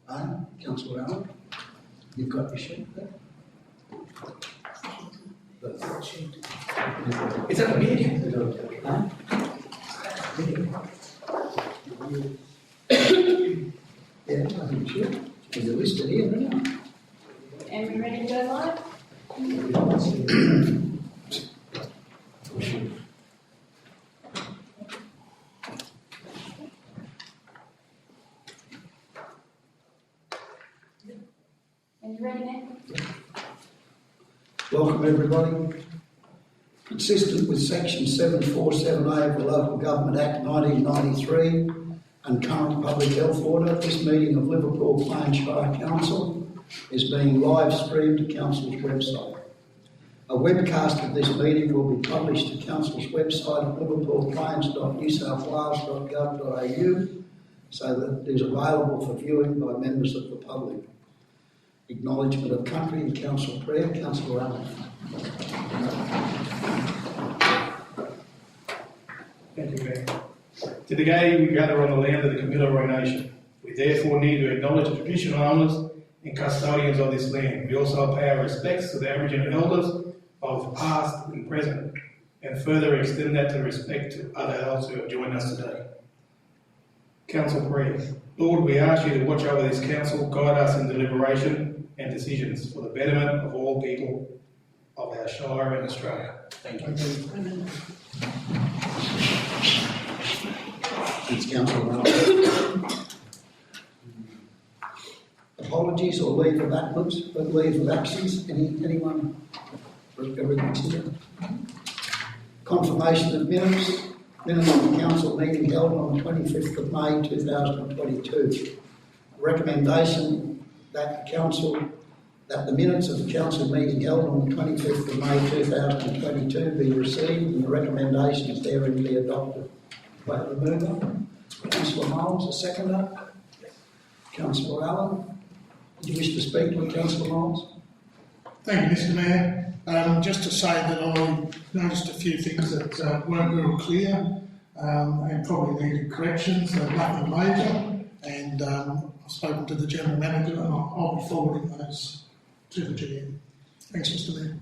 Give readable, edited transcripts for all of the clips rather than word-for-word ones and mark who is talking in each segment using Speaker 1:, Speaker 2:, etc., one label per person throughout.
Speaker 1: Aye. Councillor Allen, you've got your sheet there.
Speaker 2: Is that a meeting?
Speaker 1: Aye. Yeah, I think sure. There's a list in here, isn't there?
Speaker 3: And we ready to go live? And you ready, Nick?
Speaker 1: Welcome everybody. Consistent with section 747A of the Local Government Act 1993 and current public health order, this meeting of Liverpool Plains Shire Council is being live streamed to Council's website. A webcast of this meeting will be published to Council's website at liverpoolplains.newsouthwales.gov.au so that it is available for viewing by members of the public. Acknowledgement of country and council prayer. Councillor Allen.
Speaker 2: Thank you, Mayor. Today we gather on the land of the Kamilaroi Nation. We therefore need to acknowledge the traditional owners and custodians of this land. We also pay our respects to the Aboriginal elders, both past and present, and further extend that to respect to other elders who have joined us today. Council prayer. Lord, we ask you to watch over this council, guide us in deliberation and decisions for the betterment of all people of our Shire and Australia. Thank you.
Speaker 1: Thanks, Councillor Allen. Apologies or leave of absence. Anyone? Everything's here. Confirmation of minutes. Minutes of the council meeting held on the 25th of May 2022. Recommendation that the minutes of the council meeting held on the 25th of May 2022 be received and the recommendations therein be adopted. By the mover, Councillor Miles, the seconder. Councillor Allen, do you wish to speak to Councillor Miles?
Speaker 4: Thank you, Mr. Mayor. Just to say that I noticed a few things that weren't real clear and probably needed corrections, nothing major, and I've spoken to the General Manager and I'll be forwarding those to the GM. Thanks, Mr. Mayor.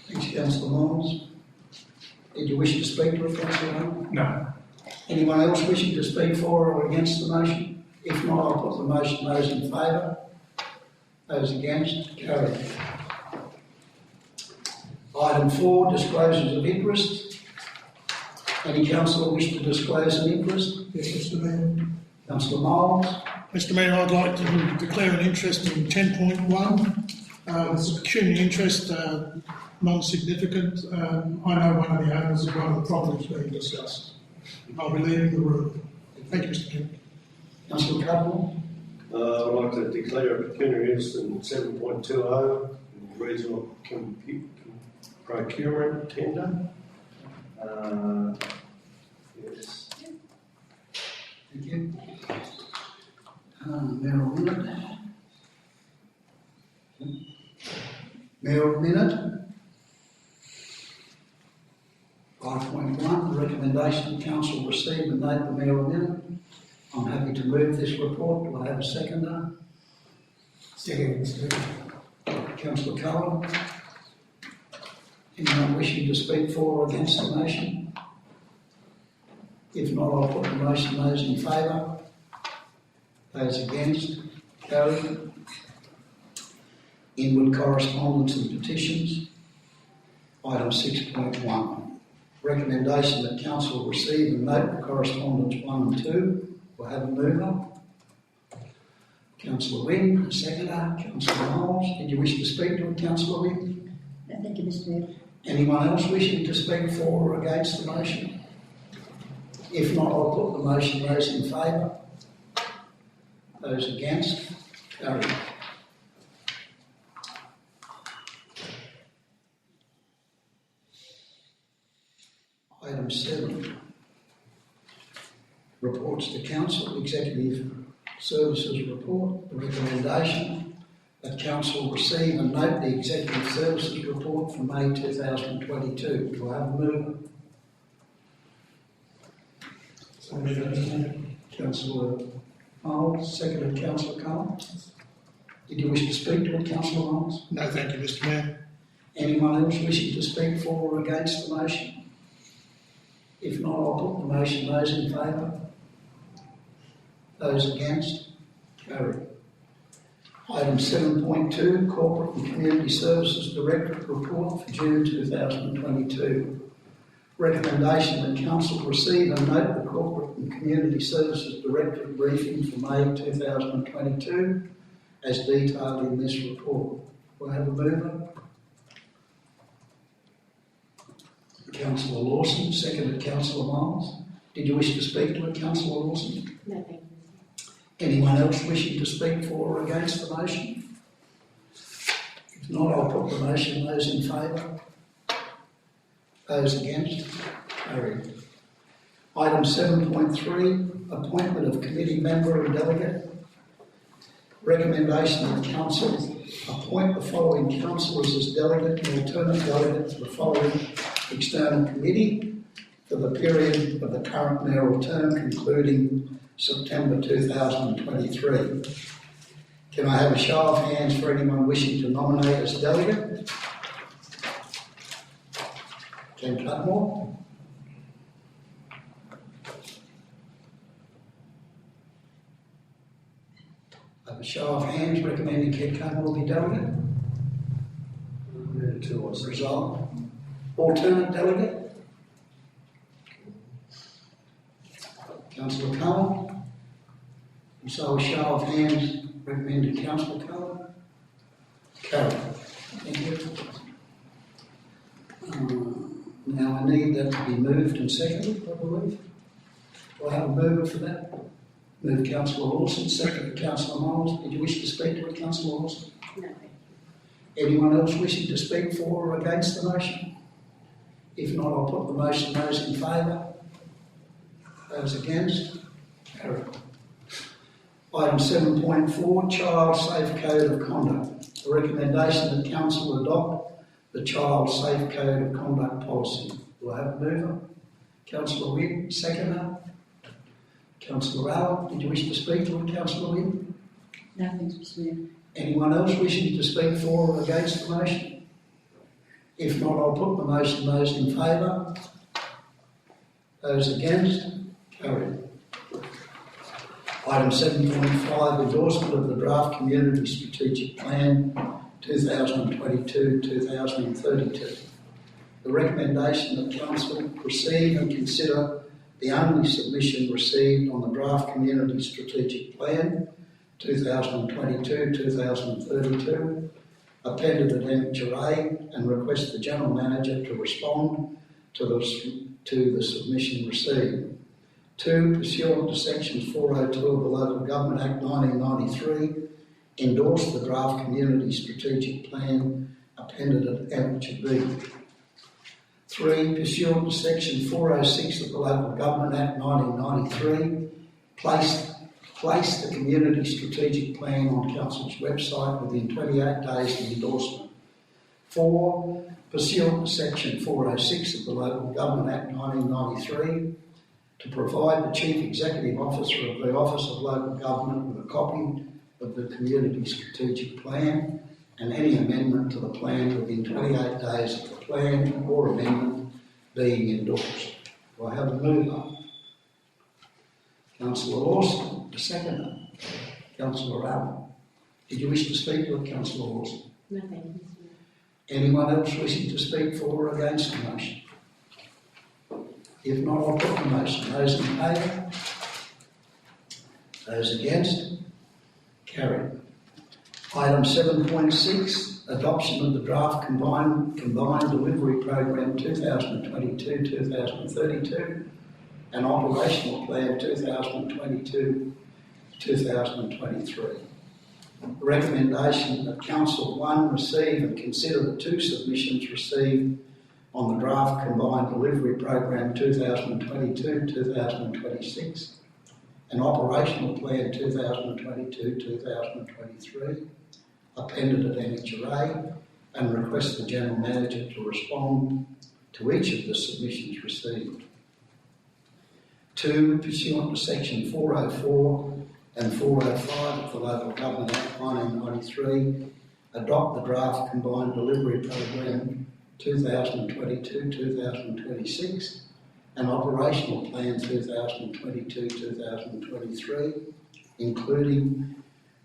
Speaker 1: Thanks, Councillor Miles. Did you wish to speak to Councillor Allen?
Speaker 2: No.
Speaker 1: Anyone else wishing to speak for or against the motion? If not, I'll put the motion. Those in favour? Those against? Carried. Item 4, disclosures of interest. Any councillor wish to disclose an interest?
Speaker 4: Yes, Mr. Mayor.
Speaker 1: Councillor Miles.
Speaker 4: Mr. Mayor, I'd like to declare an interest in 10.1. It's a pecuniary interest, non-significant. I know one of the owners of one of the properties being discussed. I'll be leaving the room. Thank you, Mr. Mayor.
Speaker 1: Councillor Cudmore.
Speaker 5: I'd like to declare a pecuniary interest in 7.20 regional procurement tender. Yes.
Speaker 1: Thank you. Mayoral minute. Mayoral minute. 5.1, the recommendation the council receive and note the mayoral minute. I'm happy to move this report. Do I have a seconder?
Speaker 2: Second, Mr. Mayor.
Speaker 1: Councillor Cullen. Anyone wishing to speak for or against the motion? If not, I'll put the motion. Those in favour? Those against? Carried. Inward correspondence and petitions. Item 6.1. Recommendation that council receive and note the correspondence 1 and 2. We'll have a mover. Councillor Wynne, a seconder. Councillor Miles, did you wish to speak to it, Councillor Wynne?
Speaker 3: No, thank you, Mr. Mayor.
Speaker 1: Anyone else wishing to speak for or against the motion? If not, I'll put the motion. Those in favour? Those against? Carried. Item 7. Reports to Council, Executive Services Report. The recommendation that Council receive and note the Executive Services Report for May 2022. Do I have a mover? Councillor Miles, seconded Councillor Cullen. Did you wish to speak to it, Councillor Miles?
Speaker 4: No, thank you, Mr Mayor.
Speaker 1: Anyone else wishing to speak for or against the motion? If not, I'll put the motion. Those in favour? Those against? Carried. Item 7.2, Corporate and Community Services Directorate Report for June 2022. Recommendation that Council receive and note the Corporate and Community Services Directorate briefing for May 2022 as detailed in this report. Will I have a mover? Councillor Lawson, seconded Councillor Miles. Did you wish to speak to it, Councillor Lawson?
Speaker 3: No, thank you.
Speaker 1: Anyone else wishing to speak for or against the motion? If not, I'll put the motion. Those in favour? Those against? Carried. Item 7.3, appointment of committee member and delegate. Recommendation that Council appoint the following councillors as delegate and alternate delegate to the following external committee for the period of the current mayoral term concluding September 2023. Can I have a show of hands for anyone wishing to nominate as delegate? Ken Cudmore. I have a show of hands recommending Ken Cudmore be delegate. Result. Alternate delegate? Councillor Cullen. So a show of hands recommended Councillor Cullen. Carried. Thank you. Now I need that to be moved and seconded, I believe. Do I have a mover for that? Move Councillor Lawson, seconded Councillor Miles. Did you wish to speak to it, Councillor Lawson?
Speaker 3: No, thank you.
Speaker 1: Anyone else wishing to speak for or against the motion? If not, I'll put the motion. Those in favour? Those against? Carried. Item 7.4, Child Safe Code of Conduct. A recommendation that Council adopt the Child Safe Code of Conduct policy. Do I have a mover? Councillor Wynne, seconder. Councillor Allen, did you wish to speak to it, Councillor Wynne?
Speaker 3: No, thanks, Mr Mayor.
Speaker 1: Anyone else wishing to speak for or against the motion? If not, I'll put the motion. Those in favour? Those against? Carried. Item 7.5, endorsement of the draft Community Strategic Plan 2022-2032. The recommendation that Council receive and consider the only submission received on the draft Community Strategic Plan 2022-2032, appended at Annexure A, and request the General Manager to respond to the submission received. 2, pursuant to Sections 402 of the Local Government Act 1993, endorse the draft Community Strategic Plan appended at Annexure B. 3, pursuant to Section 406 of the Local Government Act 1993, place the Community Strategic Plan on Council's website within 28 days of endorsement. 4, pursuant to Section 406 of the Local Government Act 1993, to provide the Chief Executive Officer of the Office of Local Government with a copy of the Community Strategic Plan and any amendment to the plan within 28 days of the plan or amendment being endorsed. Do I have a mover? Councillor Lawson, the seconder. Councillor Allen. Did you wish to speak to it, Councillor Lawson?
Speaker 3: No, thank you, Mr Mayor.
Speaker 1: Anyone else wishing to speak for or against the motion? If not, I'll put the motion. Those in favour? Those against? Carried. Item 7.6, adoption of the draft combined delivery program 2022-2032 and operational plan 2022-2023. Recommendation that Council 1 receive and consider the 2 submissions received on the draft combined delivery program 2022-2026 and operational plan 2022-2023, appended at Annexure A, and request the General Manager to respond to each of the submissions received. 2, pursuant to Section 404 and 405 of the Local Government Act 1993, adopt the draft Combined Delivery Program 2022-2026 and Operational Plan 2022-2023, including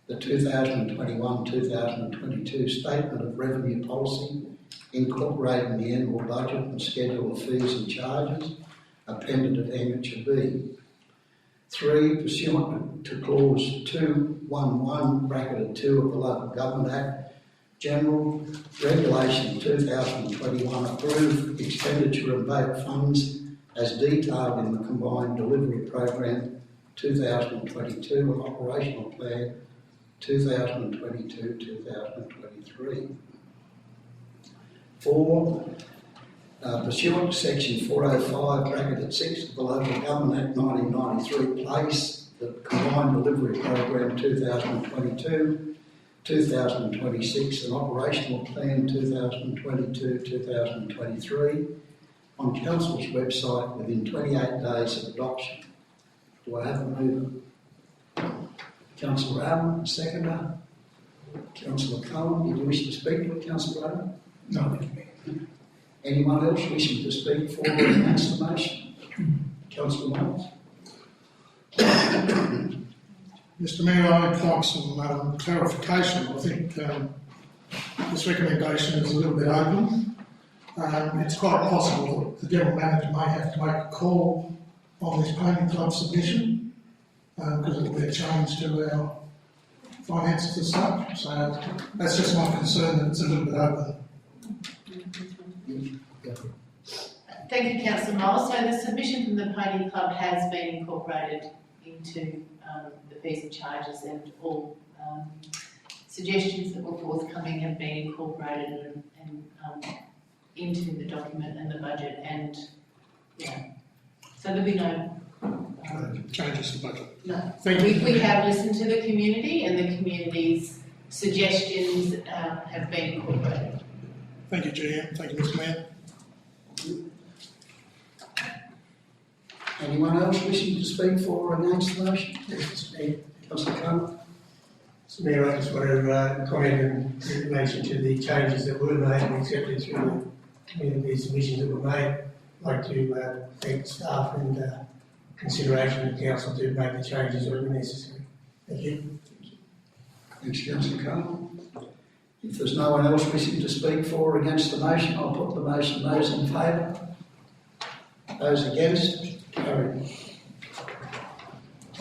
Speaker 1: the 2021-2022 Statement of Revenue Policy, incorporating the annual budget and schedule of fees and charges, appended at Annexure B. 3, pursuant to Clause 211, bracketed 2 of the Local Government Act, General Regulation 2021, approve expenditure of vote funds as detailed in the Combined Delivery Program 2022 and Operational Plan 2022-2023. 4, pursuant to Section 405, bracketed 6 of the Local Government Act 1993, place the Combined Delivery Program 2022-2026 and Operational Plan 2022-2023 on Council's website within 28 days of adoption. Do I have a mover? Councillor Allen, seconder. Councillor Cohen, do you wish to speak to it, Councillor Allen?
Speaker 2: No, thank you, Mayor.
Speaker 1: Anyone else wishing to speak for or against the motion? Councillor Miles.
Speaker 4: Mr Mayor, I'd like some clarification. I think this recommendation is a little bit open. It's quite possible that the General Manager may have to make a call on this Pony Club submission because it will be a change to our finances as such. So that's just my concern that it's a little bit open.
Speaker 3: Thank you, Councillor Miles. So the submission from the Pony Club has been incorporated into the fees and charges, and all suggestions that were forthcoming have been incorporated and into the document and the budget, and yeah. So there'll be no
Speaker 4: Changes to budget.
Speaker 3: No.
Speaker 4: Thank you.
Speaker 3: We have listened to the community, and the community's suggestions have been incorporated.
Speaker 4: Thank you, GM. Thank you, Mr Mayor.
Speaker 1: Anyone else wishing to speak for or against the motion? Councillor Cohen.
Speaker 6: Mr Mayor, I just want to comment in relation to the changes that were made and accepted through the community submissions that were made. I'd like to thank the staff and consideration of the council to make the changes that were necessary. Thank you.
Speaker 1: Thanks, Councillor Cohen. If there's no one else wishing to speak for or against the motion, I'll put the motion. Those in favour? Those against? Carried.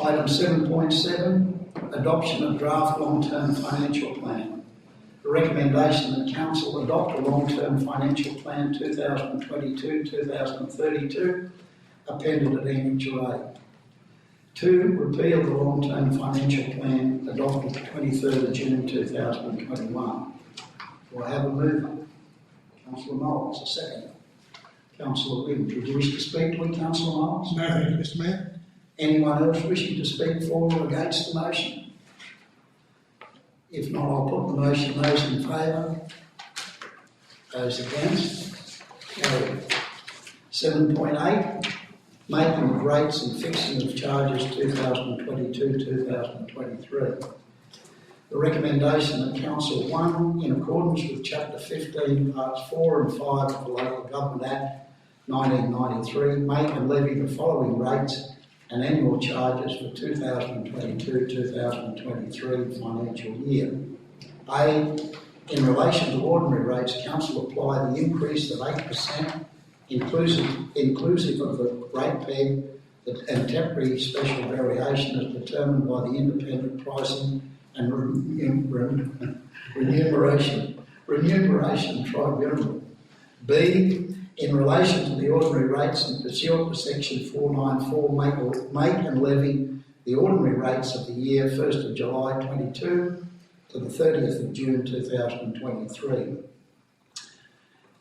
Speaker 1: Item 7.7, adoption of draft long-term financial plan. The recommendation that Council adopt a long-term financial plan 2022-2032, appended at Annexure A. 2, repeal the long-term financial plan adopted 23rd of June 2021. Do I have a mover? Councillor Miles, a seconder. Councillor Wynne, do you wish to speak to it, Councillor Miles?
Speaker 4: No, thank you, Mr Mayor.
Speaker 1: Anyone else wishing to speak for or against the motion? If not, I'll put the motion. Those in favour? Those against? Carried. 7.8, making of rates and fixing of charges 2022-2023. The recommendation that Council 1, in accordance with Chapter 15, Parts 4 and 5 of the Local Government Act 1993, make and levy the following rates and annual charges for 2022-2023 financial year. A, in relation to ordinary rates, Council apply the increase of 8% inclusive of the rate peg and temporary special variation as determined by the Independent Pricing and Remuneration Tribunal. B, in relation to the ordinary rates and pursuant to Section 494, make and levy the ordinary rates of the year 1st of July 22 to the 30th of June 2023.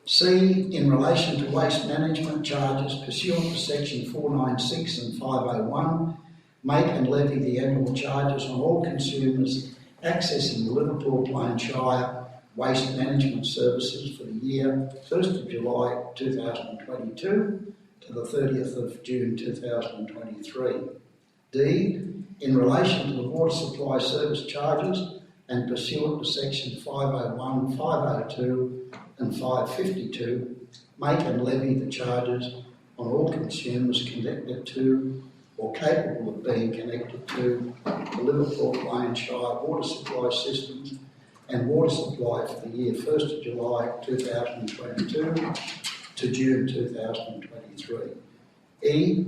Speaker 1: C, in relation to waste management charges pursuant to Section 496 and 501, make and levy the annual charges on all consumers accessing the Liverpool Plain Shire waste management services for the year 1st of July 2022 to the 30th of June 2023. D, in relation to the water supply service charges and pursuant to section 501, 502 and 552, make and levy the charges on all consumers connected to or capable of being connected to the Liverpool Plain Shire water supply systems and water supply for the year 1st of July 2022 to June 2023. E,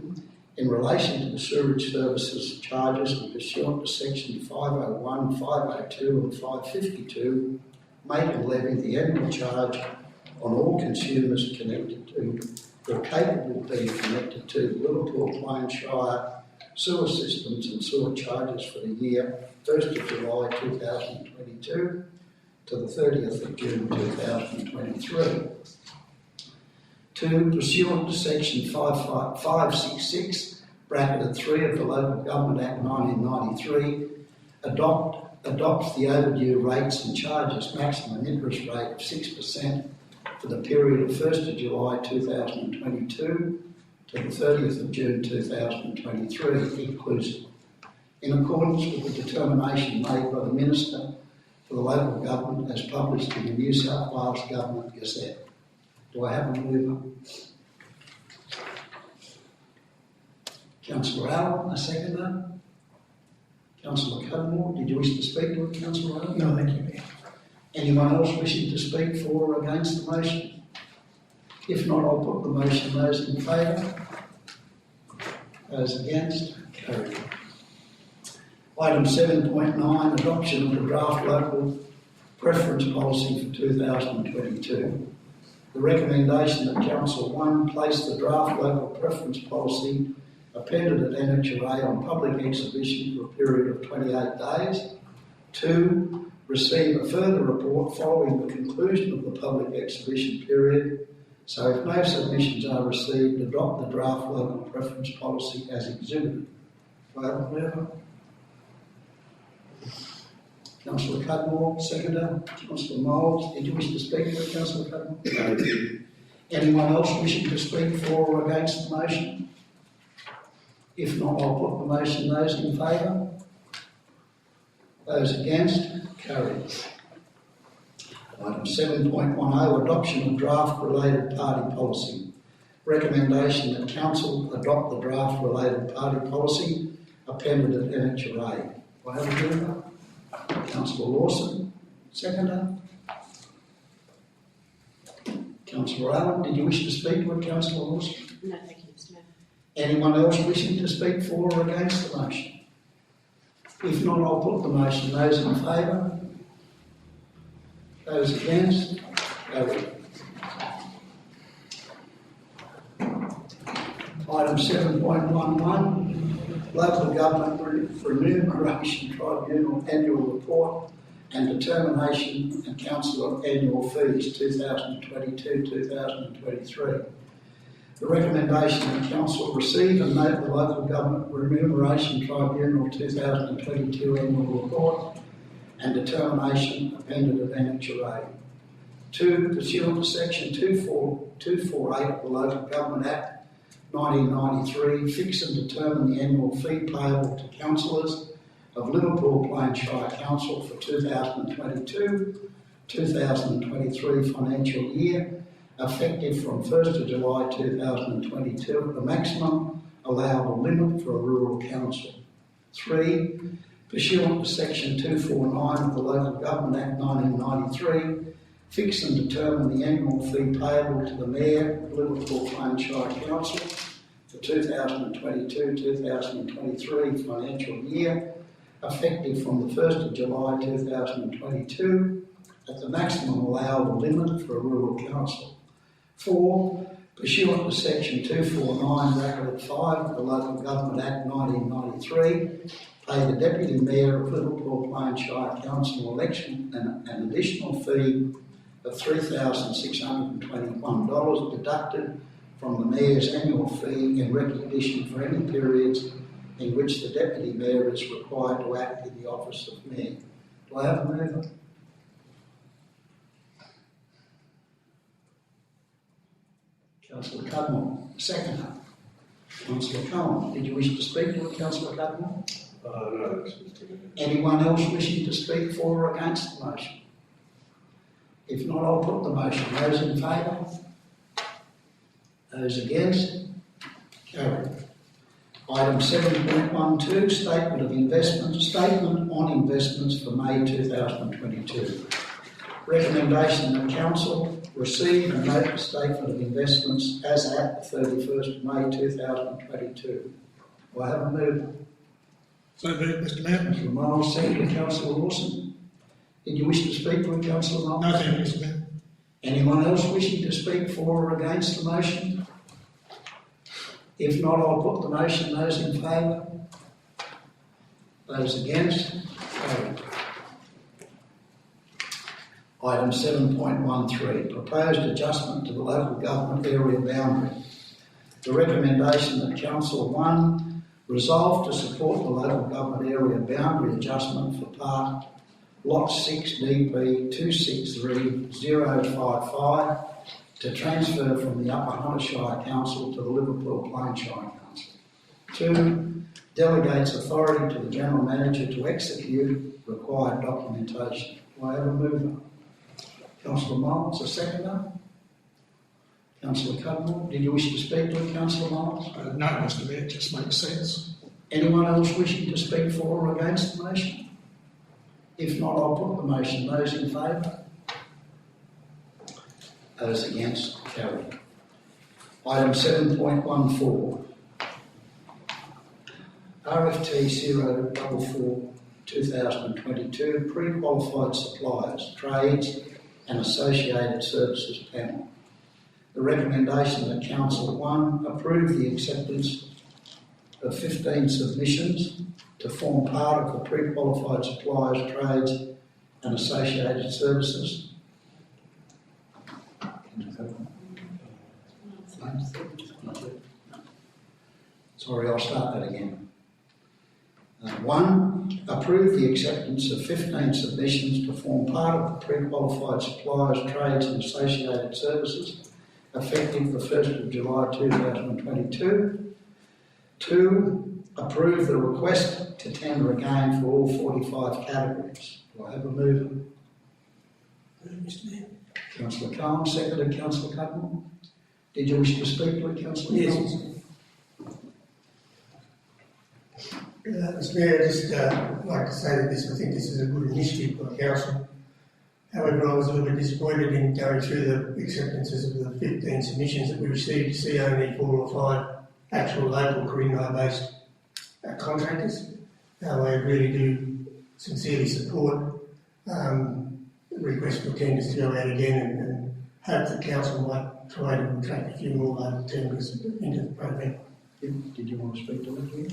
Speaker 1: in relation to the sewerage services charges and pursuant to section 501, 502 and 552, make and levy the annual charge on all consumers connected to or capable of being connected to the Liverpool Plain Shire sewer systems and sewer charges for the year 1st of July 2022 to the 30th of June 2023. 2. Pursuant to section 566, bracketed 3 of the Local Government Act 1993, adopts the overdue rates and charges maximum interest rate of 6% for the period of 1st of July 2022 to the 30th of June 2023 inclusive, in accordance with the determination made by the Minister for the Local Government as published in the New South Wales Government Gazette. Do I have a mover? Councillor Allen, a seconder. Councillor Cudmore, did you wish to speak to it, Councillor Allen?
Speaker 6: No, thank you, Mayor.
Speaker 1: Anyone else wishing to speak for or against the motion? If not, I'll put the motion. Those in favour? Those against? Carried. Item 7.9, adoption of the draft local preference policy for 2022. The recommendation that Council 1 place the draft local preference policy appended at NHRA on public exhibition for a period of 28 days. 2. Receive a further report following the conclusion of the public exhibition period. So if no submissions are received, adopt the draft local preference policy as exhibited. Do I have a mover? Councillor Cudmore, seconder. Councillor Mould, did you wish to speak to it, Councillor Cudmore?
Speaker 5: No.
Speaker 1: Anyone else wishing to speak for or against the motion? If not, I'll put the motion. Those in favour? Those against? Carried. Item 7.10, adoption of draft related party policy. Recommendation that Council adopt the draft related party policy appended at NHRA. Do I have a mover? Councillor Lawson, seconder. Councillor Allen, did you wish to speak to it, Councillor Lawson?
Speaker 3: No, thank you, Mr Mayor.
Speaker 1: Anyone else wishing to speak for or against the motion? If not, I'll put the motion. Those in favour? Those against? Carried. Item 7.11, Local Government Remuneration Tribunal Annual Report and Determination and Council of Annual Fees 2022-2023. The recommendation that Council receive and note the Local Government Remuneration Tribunal 2022 Annual Report and Determination appended at NHRA. 2. Pursuant to section 248 of the Local Government Act 1993, fix and determine the annual fee payable to councillors of Liverpool Plain Shire Council for 2022-2023 financial year, effective from 1st of July 2022 at the maximum allowable limit for a rural council. 3. Pursuant to section 249 of the Local Government Act 1993, fix and determine the annual fee payable to the Mayor of Liverpool Plain Shire Council for 2022-2023 financial year, effective from the 1st of July 2022 at the maximum allowable limit for a rural council. 4. Pursuant to section 249 5 of the Local Government Act 1993, pay the Deputy Mayor of Liverpool Plain Shire Council election an additional fee of $3,621 deducted from the Mayor's annual fee in recognition for any periods in which the Deputy Mayor is required to act in the office of Mayor. Do I have a mover? Councillor Cudmore, seconder. Councillor Cohen, did you wish to speak to it, Councillor Cudmore?
Speaker 5: No, Mr. Chairman.
Speaker 1: Anyone else wishing to speak for or against the motion? If not, I'll put the motion. Those in favour? Those against? Carried. Item 7.12, statement on investments for May 2022. Recommendation that Council receive and note the statement of investments as at 31st May 2022. Do I have a mover?
Speaker 4: So moved, Mr Mayor.
Speaker 1: Councillor Miles, second. Councillor Lawson. Did you wish to speak to it, Councillor Miles?
Speaker 4: No, thank you, Mr Mayor.
Speaker 1: Anyone else wishing to speak for or against the motion? If not, I'll put the motion. Those in favour? Those against? Carried. Item 7.13, proposed adjustment to the local government area boundary. The recommendation that Council 1 resolve to support the local government area boundary adjustment for part Lot 6 DP 263055 to transfer from the Upper Hunter Shire Council to the Liverpool Plain Shire Council. 2. Delegates authority to the General Manager to execute required documentation. Do I have a mover? Councillor Miles, a seconder. Councillor Cudmore, did you wish to speak to it, Councillor Miles?
Speaker 4: No, Mr Mayor, it just makes sense.
Speaker 1: Anyone else wishing to speak for or against the motion? If not, I'll put the motion. Those in favour? Those against? Carried. Item 7.14. RFT 044 2022 Pre-Qualified Suppliers, Trades and Associated Services Panel. The recommendation that Council 1 approve the acceptance of 15 submissions to form part of the Pre-Qualified Suppliers, Trades and Associated Services. Sorry, I'll start that again. 1. Approve the acceptance of 15 submissions to form part of the Pre-Qualified Suppliers, Trades and Associated Services, effective the 1st of July 2022. 2. Approve the request to tender again for all 45 categories. Do I have a mover?
Speaker 6: Mr Mayor.
Speaker 1: Councillor Cohen, seconded. Councillor Cudmore. Did you wish to speak to it, Councillor
Speaker 6: Yes.
Speaker 1: Cohen?
Speaker 6: Mr Mayor, I'd just like to say that I think this is a good initiative by Council. However, I was a little bit disappointed in going through the acceptances of the 15 submissions that we received to see only 4 or 5 actual local Coringo-based contractors. I really do sincerely support the request for tenders to go out again and hope that Council might try to attract a few more local tenders into the program.
Speaker 1: Did you want to speak to it again?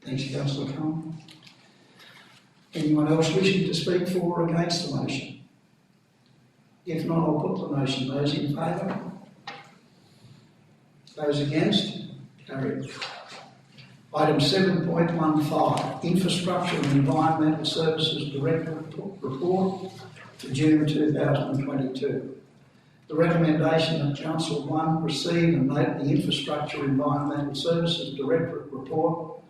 Speaker 1: Thanks, Councillor Cohen. Anyone else wishing to speak for or against the motion? If not, I'll put the motion. Those in favour? Those against? Carried. Item 7.15, Infrastructure and Environmental Services Director Report for June 2022. The recommendation that Council 1 receive and note the Infrastructure Environmental Services Directorate Report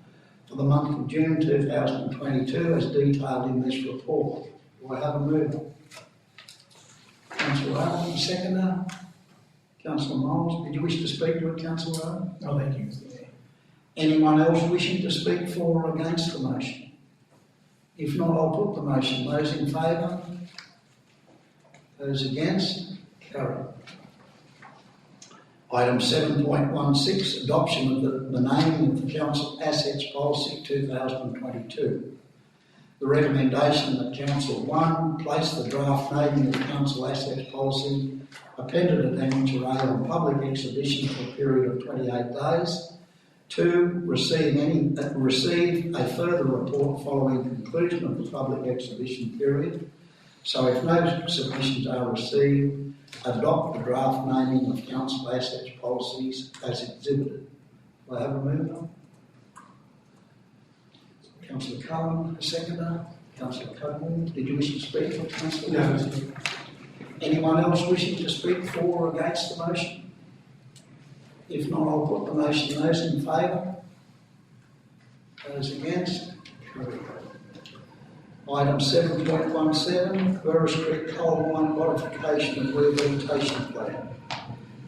Speaker 1: for the month of June 2022 as detailed in this report. Do I have a mover? Councillor Owen, seconder. Councillor Miles, did you wish to speak to it, Councillor Owen?
Speaker 6: Oh, thank you, Mr Mayor.
Speaker 1: Anyone else wishing to speak for or against the motion? If not, I'll put the motion. Those in favour? Those against? Carried. Item 7.16, adoption of the naming of the Council Assets Policy 2022. The recommendation that Council 1 place the draft naming of the Council Assets Policy appended Annex A on public exhibition for a period of 28 days. 2. Receive a further report following conclusion of the public exhibition period. So if no submissions are received, adopt the draft naming of Council Assets Policies as exhibited. Do I have a mover? Councillor Cohen, a seconder. Councillor Cudmore, did you wish to speak for Councillor?
Speaker 6: No,
Speaker 1: Anyone else wishing to speak for or against the motion? If not, I'll put the motion. Those in favour? Those against? Carried. Item 7.17, Burris Creek Coal Mine Modification and Rehabilitation Plan.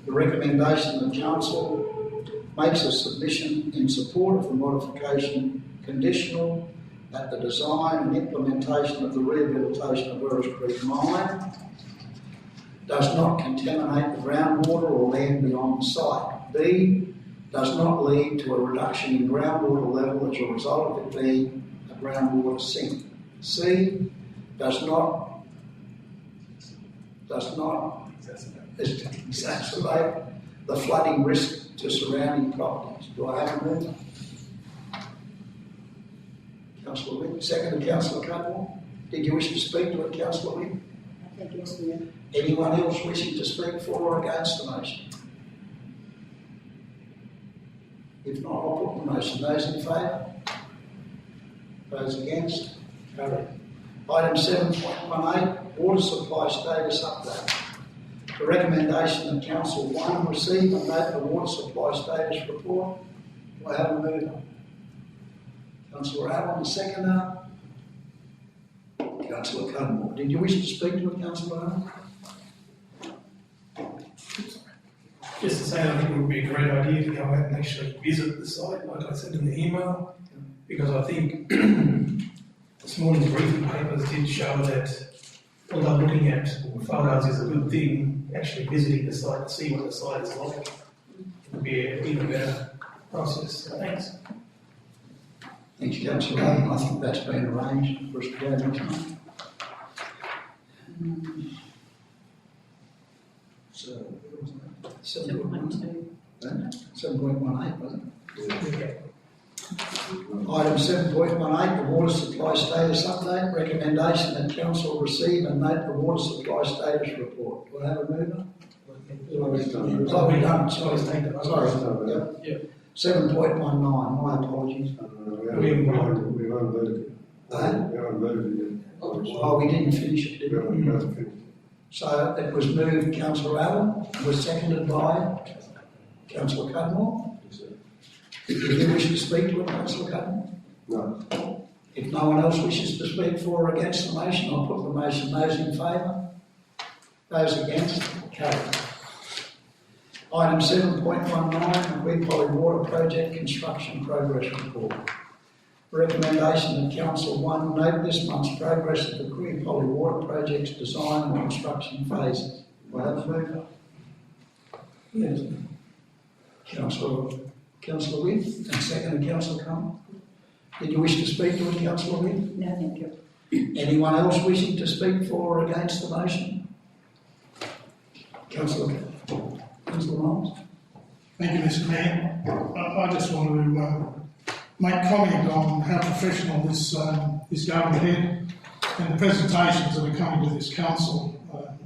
Speaker 1: The recommendation of Council makes a submission in support of the modification conditional that the design and implementation of the rehabilitation of Burris Creek Mine does not contaminate the groundwater or land beyond the site. B, does not lead to a reduction in groundwater level as a result of it being a groundwater sink. C, does not exacerbate the flooding risk to surrounding properties. Do I have a mover? Councillor Wynne, second, Councillor Cudmore. Did you wish to speak to it, Councillor Wynne?
Speaker 7: I think yes, Mayor.
Speaker 1: Anyone else wishing to speak for or against the motion? If not, I'll put the motion. Those in favour? Those against? Carried. Item 7.18, water supply status update. The recommendation that Council 1 receive and note the water supply status report. Do I have a mover? Councillor Allen, the seconder. Councillor Cudmore. Did you wish to speak to it, Councillor Allen?
Speaker 2: Just to say, I think it would be a great idea to go out and actually visit the site, like I said in the email, because I think this morning's briefing papers did show that although looking at photos is a good thing, actually visiting the site to see what the site is like would be an even better process. So thanks.
Speaker 1: Thanks, Councillor Allen. I think that's been arranged for us to go next time. So, what was that?
Speaker 3: 7.2.
Speaker 1: 7.18, wasn't it? Item 7.18, the water supply status update. Recommendation that Council receive and note the water supply status report. Do I have a mover? Oh, we've done. Sorry. Yep. 7.19, my apologies.
Speaker 5: We haven't voted yet.
Speaker 1: Oh, we didn't finish it, did we?
Speaker 5: We haven't finished.
Speaker 1: So it was moved, Councillor Allen, was seconded by Councillor Cudmore. Did you wish to speak to it, Councillor Cudmore?
Speaker 5: No.
Speaker 1: If no one else wishes to speak for or against the motion, I'll put the motion. Those in favour? Those against? Carried. Item 7.19, the Queen Polly Water Project Construction Progress Report. Recommendation that Council 1 note this month's progress of the Queen Polly Water Project's design and construction phases. Do I have a mover?
Speaker 6: Yes.
Speaker 1: Councillor Wynne, and second, Councillor Cummins. Did you wish to speak to it, Councillor Wynne?
Speaker 7: No, thank you.
Speaker 1: Anyone else wishing to speak for or against the motion? Councillor Miles.
Speaker 4: Thank you, Mr. Mayor. I just want to make comment on how professional this is going ahead and the presentations that are coming to this council,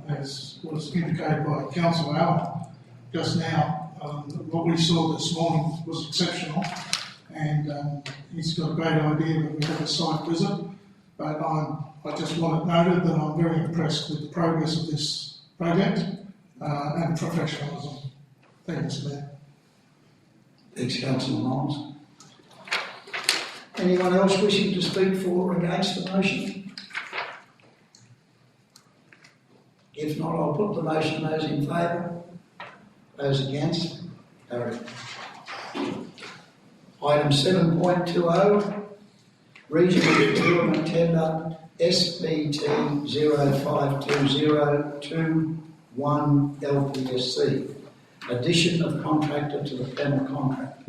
Speaker 4: as was indicated by Councillor Allen just now. What we saw this morning was exceptional, and he's got a great idea that we have a site visit, but I just want it noted that I'm very impressed with the progress of this project and professionalism. Thank you, Mr. Mayor.
Speaker 1: Thanks, Councillor Miles. Anyone else wishing to speak for or against the motion? If not, I'll put the motion. Those in favour? Those against? Carried. Item 7.20, Regional Procurement Tender SPT 052021 LPSC. Addition of contractor to the panel contract.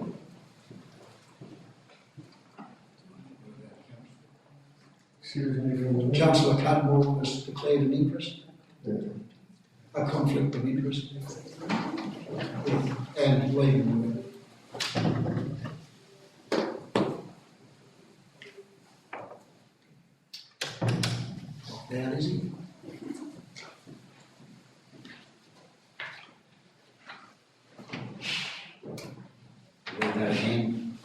Speaker 5: Excuse me.
Speaker 1: Councillor Cudmore has declared an interest,
Speaker 5: Yeah.
Speaker 1: a conflict of interest, and leaving with down, is he? Read that again.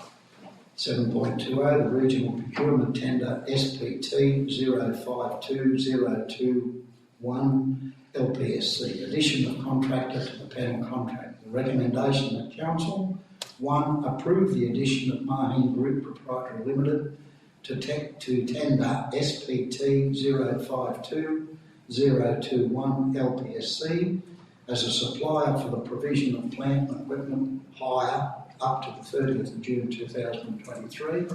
Speaker 1: 7.20, the Regional Procurement Tender SPT 052021 LPSC. Addition of contractor to the panel contract. Do Recommendation that council, 1, approve the addition of Maheen Group Proprietary Limited to tender SPT 052021 LPSC as a supplier for the provision of plant and equipment hire up to the 30th of June 2023.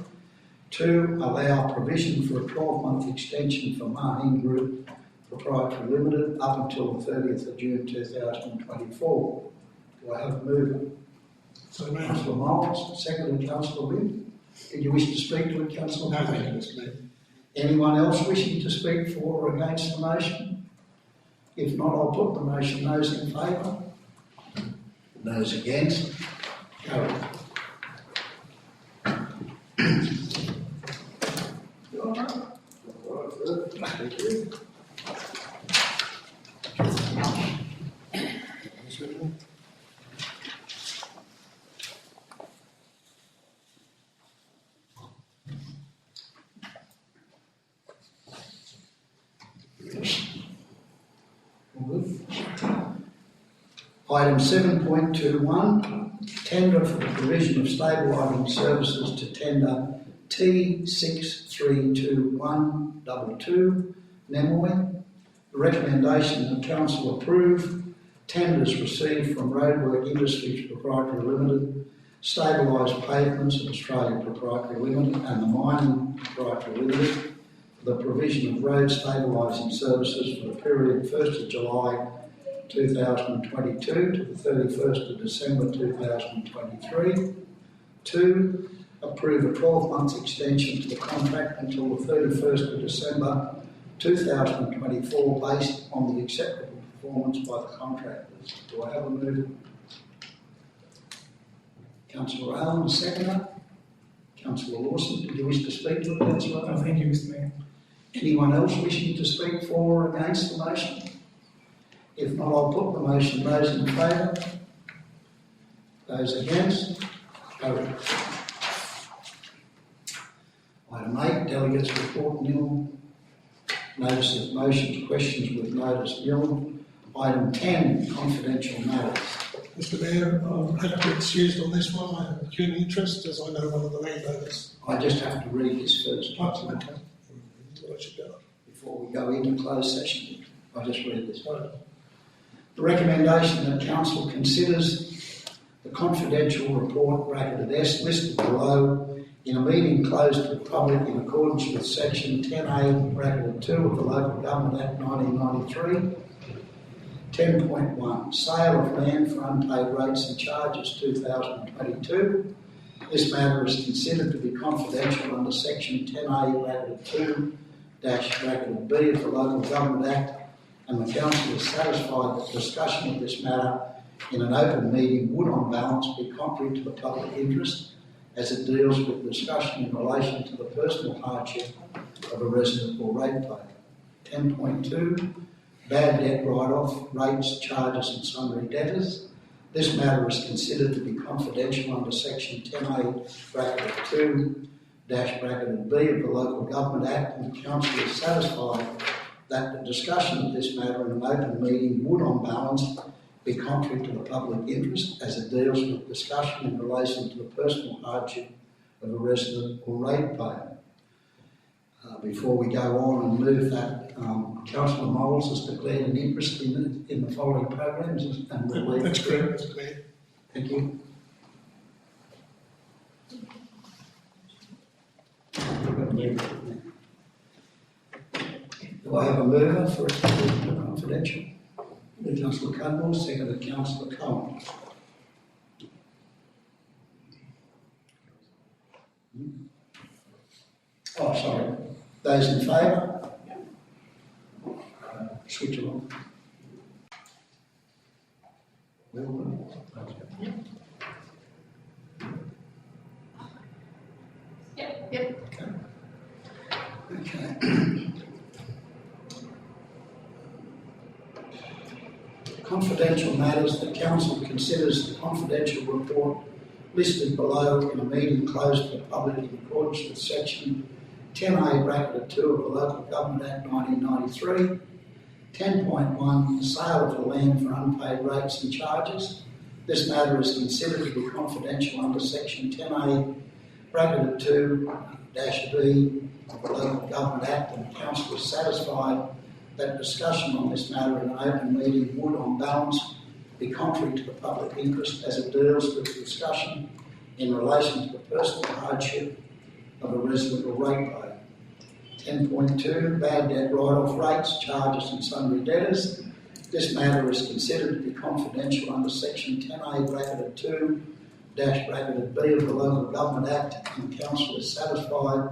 Speaker 1: 2, allow provision for a 12-month extension for Maheen Group Proprietary Limited up until the 30th of June 2024. Do I have a mover?
Speaker 4: So moved.
Speaker 1: Councillor Miles, seconded Councillor Wynn. Did you wish to speak to it, Councillor?
Speaker 4: No, thank you, Mr Mayor.
Speaker 1: Anyone else wishing to speak for or against the motion? If not, I'll put the motion. Those in favour? Those against? Carried.
Speaker 5: Thank you.
Speaker 1: Item 7.21, tender for the provision of stabilising services to tender T632122 Nemoy. The recommendation that council approve tenders received from Roadwork Industries Proprietary Limited, Stabilised Pavements of Australia Proprietary Limited and the Mining Proprietary Limited for the provision of road stabilising services for the period 1st of July 2022 to the 31st of December 2023. 2, approve a 12-month extension to the contract until the 31st of December 2024 based on the acceptable performance by the contractors. Do I have a mover? Councillor Allen, seconder. Councillor Lawson, did you wish to speak to it, Councillor Allen?
Speaker 2: Thank you, Mr Mayor.
Speaker 1: Anyone else wishing to speak for or against the motion? If not, I'll put the motion. Those in favour? Those against? Carried. Item 8, delegates report nil. Notice of motions, questions with notice nil. Item 10, confidential matters.
Speaker 4: Mr Mayor, I'm happy to be excused on this one. I have a keen interest as I know one of the landowners.
Speaker 1: I just have to read this first.
Speaker 4: Okay. I should go.
Speaker 1: Before we go into closed session, I just read this. The recommendation that council considers the confidential report bracketed S listed below in a meeting closed to the public in accordance with section 10A bracketed 2 of the Local Government Act 1993. 10.1, sale of land for unpaid rates and charges 2022. This matter is considered to be confidential under section 10A bracketed 2 bracketed B of the Local Government Act, and the council is satisfied that discussion of this matter in an open meeting would on balance be contrary to the public interest as it deals with discussion in relation to the personal hardship of a resident or ratepayer. 10.2, bad debt write-off, rates, charges and sundry debtors. This matter is considered to be confidential under section 10A bracketed 2 bracketed B of the Local Government Act, and the council is satisfied that the discussion of this matter in an open meeting would on balance be contrary to the public interest as it deals with discussion in relation to the personal hardship of a resident or ratepayer. Before we go on and move that, Councillor Moles has declared an interest in the following programs and will leave.
Speaker 4: That's correct, Mr Mayor.
Speaker 1: Thank you. Do I have a mover for it to be confidential? Councillor Cudmore, seconded Councillor Cohen. Oh, sorry. Those in favour? Switch it on.
Speaker 3: Yep.
Speaker 1: Okay. Confidential matters, the council considers the confidential report listed below in a meeting closed to the public in accordance with section 10A bracketed 2 of the Local Government Act 1993. 10.1, sale of the land for unpaid rates and charges. This matter is considered to be confidential under section 10A, bracketed 2-B of the Local Government Act, and the council is satisfied that discussion on this matter in an open meeting would, on balance, be contrary to the public interest as it deals with the discussion in relation to the personal hardship of a resident or ratepayer. 10.2, bad debt write-off rates, charges and sundry debtors. This matter is considered to be confidential under section 10A, bracketed 2-bracketed B of the Local Government Act, and the council is satisfied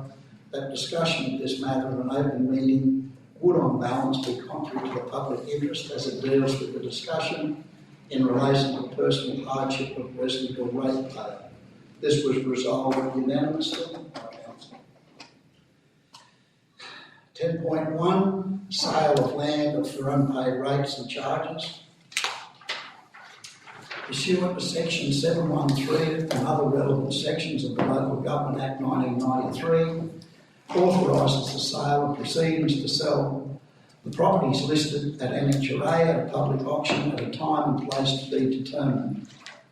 Speaker 1: that discussion of this matter in an open meeting would, on balance, be contrary to the public interest as it deals with the discussion in relation to personal hardship of resident or ratepayer. This was resolved unanimously by council. 10.1, sale of land for unpaid rates and charges. Pursuant to section 713 and other relevant sections of the Local Government Act 1993, authorises the sale of proceedings to sell the properties listed at NHRA at a public auction at a time and place to be determined.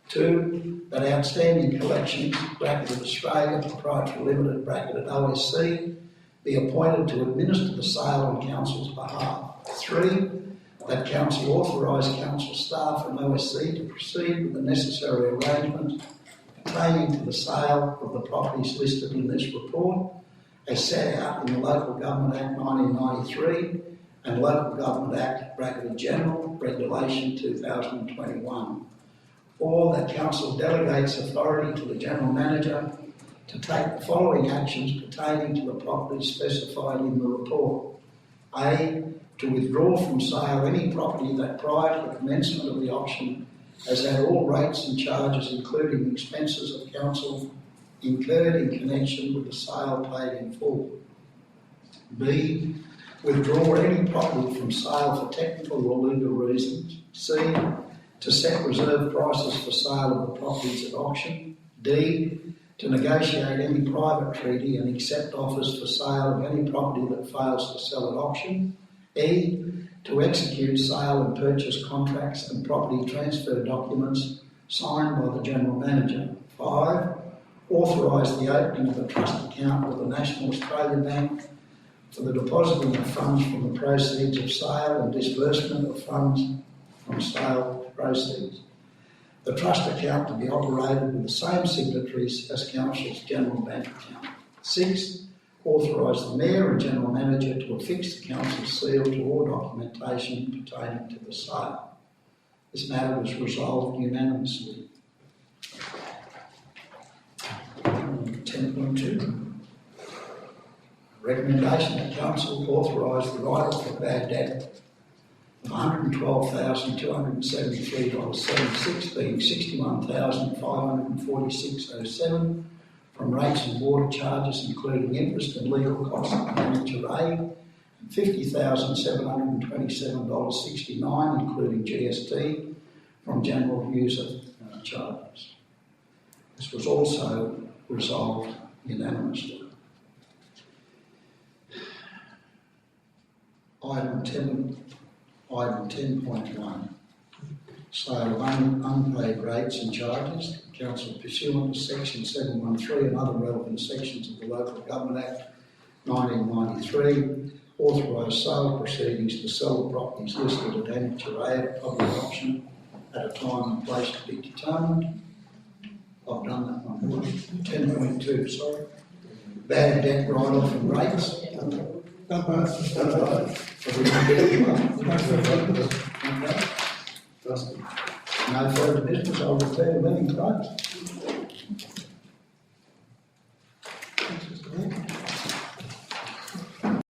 Speaker 1: 2, that outstanding collections, bracketed Australia Proprietary Limited, bracketed OSC, be appointed to administer the sale on council's behalf. 3, that council authorise council staff and OSC to proceed with the necessary arrangements pertaining to the sale of the properties listed in this report, as set out in the Local Government Act 1993 and Local Government Act, bracketed General Regulation 2021. 4, that council delegates authority to the General Manager to take the following actions pertaining to the properties specified in the report. A, to withdraw from sale any property that prior to the commencement of the auction has had all rates and charges, including expenses of council, incurred in connection with the sale paid in full. B, withdraw any property from sale for technical or legal reasons. C, to set reserve prices for sale of the properties at auction. D, to negotiate any private treaty and accept offers for sale of any property that fails to sell at auction. E, to execute sale and purchase contracts and property transfer documents signed by the General Manager. 5, authorise the opening of a trust account with the National Australia Bank for the depositing of funds from the proceeds of sale and disbursement of funds from sale proceeds. The trust account to be operated with the same signatories as Council's General Bank account. 6, authorise the Mayor and General Manager to affix the Council's seal to all documentation pertaining to the sale. This matter was resolved unanimously. 10.2. Recommendation that Council authorise the write-off of bad debt of $112,273.76, being $61,546.07 from rates and water charges, including interest and legal costs of manager A, and $50,727.69, including GST, from general user charges. This was also resolved unanimously. Item 10.1, sale of unpaid rates and charges. Council, pursuant to section 713 and other relevant sections of the Local Government Act 1993, authorise sale proceedings to sell the properties listed at NHRA at a public auction at a time and place to be determined. I've done that one. 10.2, sorry. Bad debt write-off and rates. No further business, I'll refer to meeting closed.